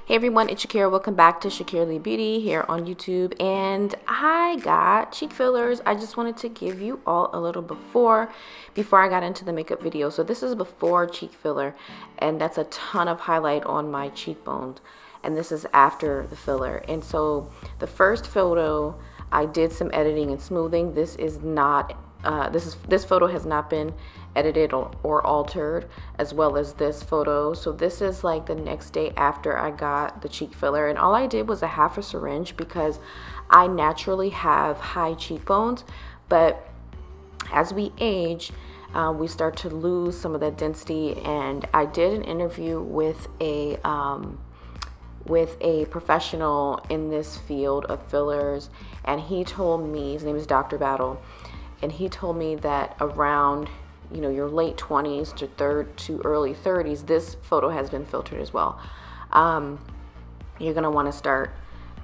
Hey everyone, it's Shakira. Welcome back to Shakira Beauty here on YouTube. And I got cheek fillers. I just wanted to give you all a little before I got into the makeup video. So this is before cheek filler, and that's a ton of highlight on my cheekbones. And this is after the filler. And so the first photo, I did some editing and smoothing. This is not this photo has not been edited or altered, as well as this photo. So this is like the next day after I got the cheek filler, and all I did was a half a syringe because I naturally have high cheekbones, but as we age we start to lose some of that density. And I did an interview with a professional in this field of fillers, and he told me, his name is Dr. Battle, and he told me that around, you know, your late 20s to early 30s, this photo has been filtered as well. You're gonna want to start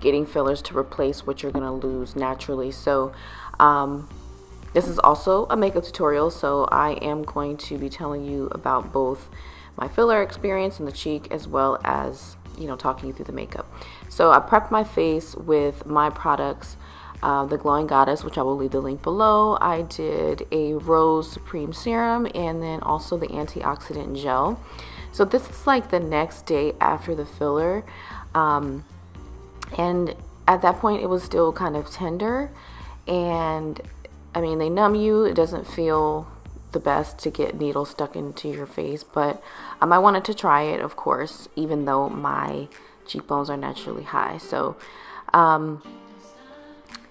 getting fillers to replace what you're gonna lose naturally. So this is also a makeup tutorial, so I am going to be telling you about both my filler experience in the cheek as well as, you know, talking you through the makeup. So I prepped my face with my products. The Glowing Goddess, which I will leave the link below. I did a Rose Supreme Serum, and then also the antioxidant gel. So this is like the next day after the filler, and at that point it was still kind of tender, and I mean, they numb you. It doesn't feel the best to get needles stuck into your face, but I wanted to try it, of course, even though my cheekbones are naturally high. So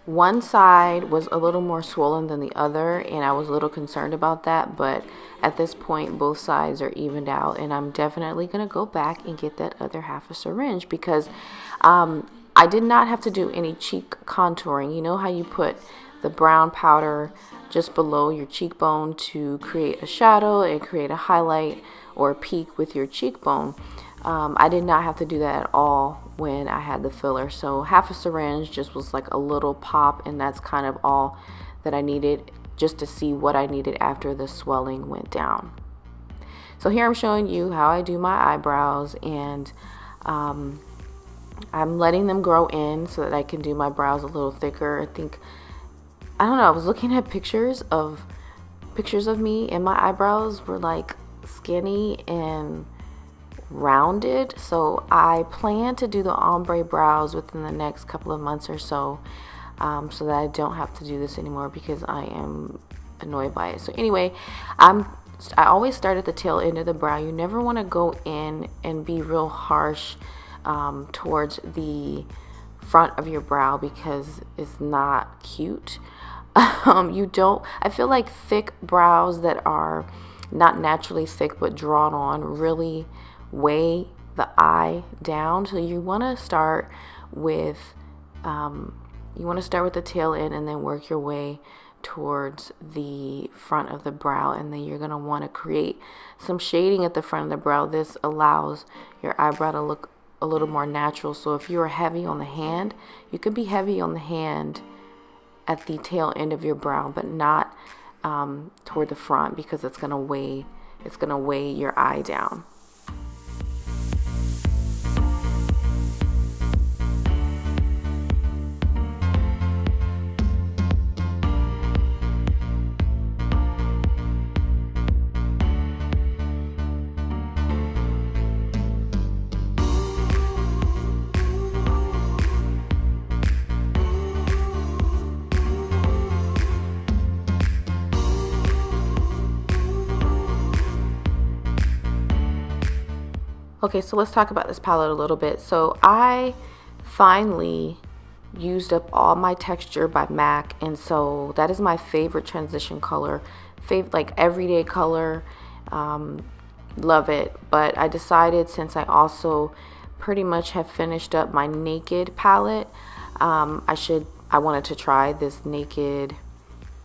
one side was a little more swollen than the other, and I was a little concerned about that, but at this point both sides are evened out, and I'm definitely going to go back and get that other half a syringe because I did not have to do any cheek contouring. You know how you put the brown powder just below your cheekbone to create a shadow and create a highlight or a peak with your cheekbone? I did not have to do that at all when I had the filler. So half a syringe just was like a little pop, and that's kind of all that I needed just to see what I needed after the swelling went down. So here I'm showing you how I do my eyebrows, and I'm letting them grow in so that I can do my brows a little thicker. I don't know, I was looking at pictures of me, and my eyebrows were like skinny and rounded. So I plan to do the ombre brows within the next couple of months or so, so that I don't have to do this anymore because I am annoyed by it. So anyway, I always start at the tail end of the brow. You never want to go in and be real harsh towards the front of your brow because it's not cute. I feel like thick brows that are not naturally thick but drawn on really weigh the eye down. So you want to start with the tail end and then work your way towards the front of the brow, and then you're going to want to create some shading at the front of the brow. This allows your eyebrow to look a little more natural. So if you are heavy on the hand, you could be heavy on the hand at the tail end of your brow, but not toward the front, because it's going to weigh your eye down. Okay, so let's talk about this palette a little bit. So I finally used up all my texture by MAC, and so that is my favorite transition color, like everyday color. Love it. But I decided, since I also pretty much have finished up my Naked palette, I wanted to try this Naked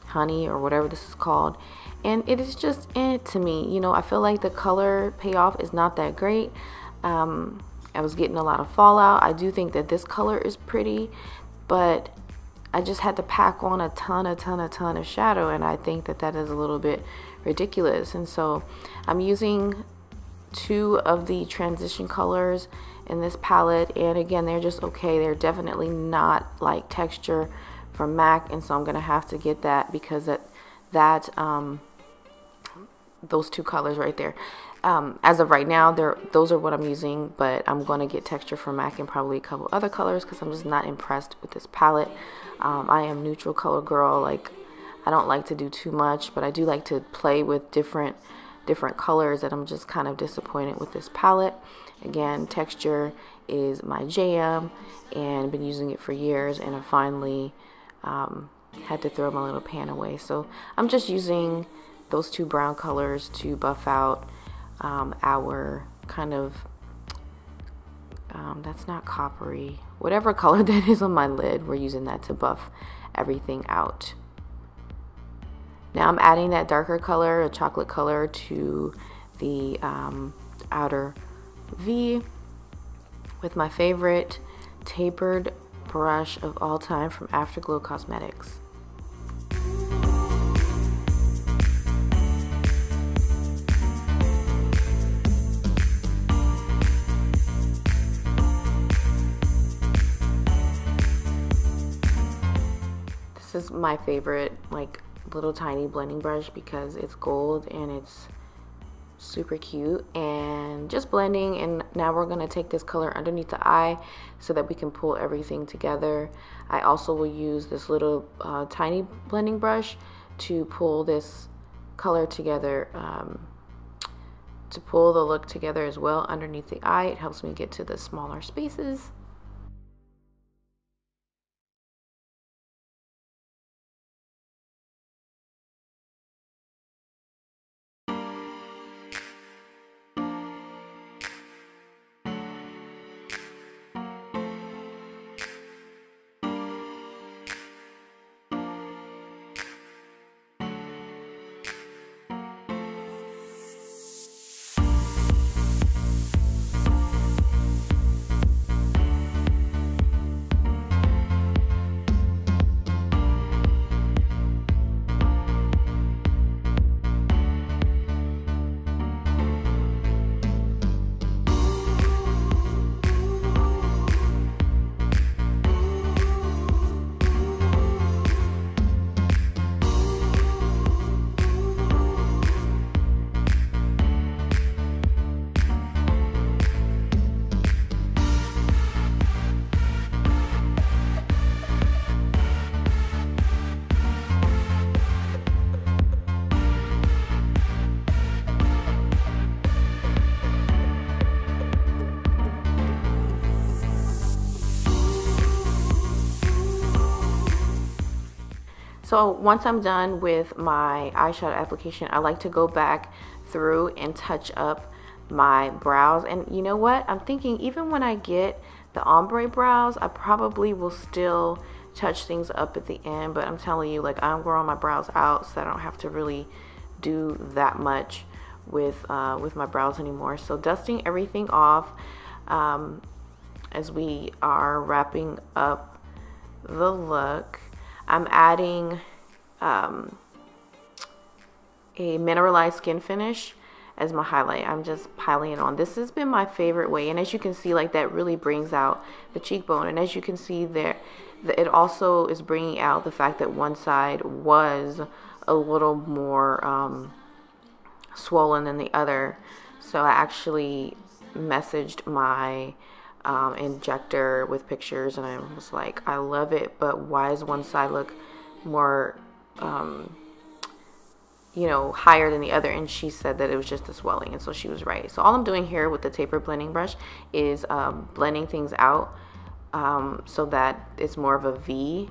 Honey or whatever this is called. And it is just to me, you know, I feel like the color payoff is not that great. I was getting a lot of fallout. I do think that this color is pretty, but I just had to pack on a ton of shadow, and I think that that is a little bit ridiculous. And so I'm using two of the transition colors in this palette, and again, they're just okay. They're definitely not like texture from MAC, and so I'm gonna have to get that because those two colors right there, as of right now, those are what I'm using, but I'm gonna get texture from MAC and probably a couple other colors because I'm just not impressed with this palette. I am neutral color girl. Like, I don't like to do too much, but I do like to play with different colors, and I'm just kind of disappointed with this palette. Again, texture is my jam, and been using it for years, and I finally had to throw my little pan away. So I'm just using those two brown colors to buff out our kind of, that's not coppery, whatever color that is on my lid, we're using that to buff everything out. Now I'm adding that darker color, a chocolate color, to the outer V with my favorite tapered brush of all time from Afterglow Cosmetics. This is my favorite, like, little tiny blending brush because it's gold and it's super cute, and just blending. And now we're going to take this color underneath the eye so that we can pull everything together. I also will use this little tiny blending brush to pull this color together, to pull the look together as well underneath the eye. It helps me get to the smaller spaces. So once I'm done with my eyeshadow application, I like to go back through and touch up my brows. And you know what? I'm thinking even when I get the ombre brows, I probably will still touch things up at the end. But I'm telling you, like, I'm growing my brows out so I don't have to really do that much with my brows anymore. So dusting everything off as we are wrapping up the look. I'm adding a mineralized skin finish as my highlight. I'm just piling it on. This has been my favorite way, and as you can see, like, that really brings out the cheekbone. And as you can see there, it also is bringing out the fact that one side was a little more swollen than the other. So I actually messaged my injector with pictures, and I was like, I love it, but why does one side look more you know, higher than the other? And she said that it was just the swelling, and so she was right. So all I'm doing here with the taper blending brush is blending things out so that it's more of a V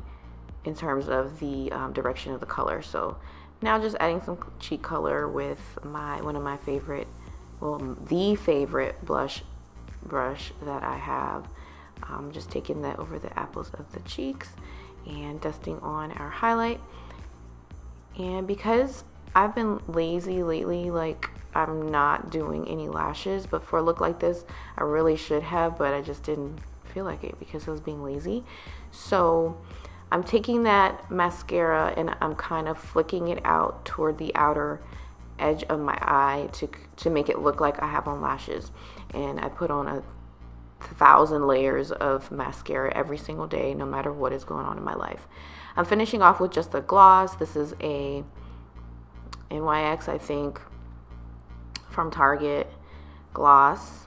in terms of the direction of the color. So now just adding some cheek color with one of my favorite, well, the favorite blush brush that I have. Just taking that over the apples of the cheeks and dusting on our highlight. And because I've been lazy lately, like, I'm not doing any lashes, but for a look like this I really should have, but I just didn't feel like it because I was being lazy. So I'm taking that mascara and I'm kind of flicking it out toward the outer edge of my eye to make it look like I have on lashes. And I put on 1,000 layers of mascara every single day, no matter what is going on in my life. I'm finishing off with just a gloss. This is a NYX, I think, from Target gloss.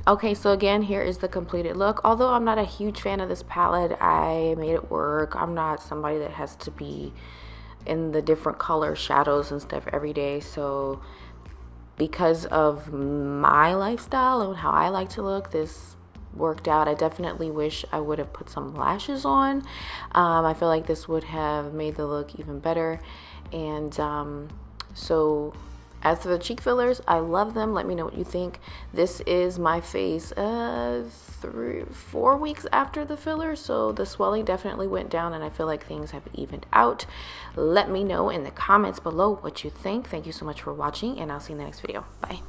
Okay, so again, here is the completed look. Although I'm not a huge fan of this palette, I made it work. I'm not somebody that has to be in the different color shadows and stuff every day. So because of my lifestyle and how I like to look, this worked out. I definitely wish I would have put some lashes on. I feel like this would have made the look even better. And so as for the cheek fillers, I love them. Let me know what you think. This is my face 4 weeks after the filler, so the swelling definitely went down and I feel like things have evened out. Let me know in the comments below what you think. Thank you so much for watching, and I'll see you in the next video. Bye.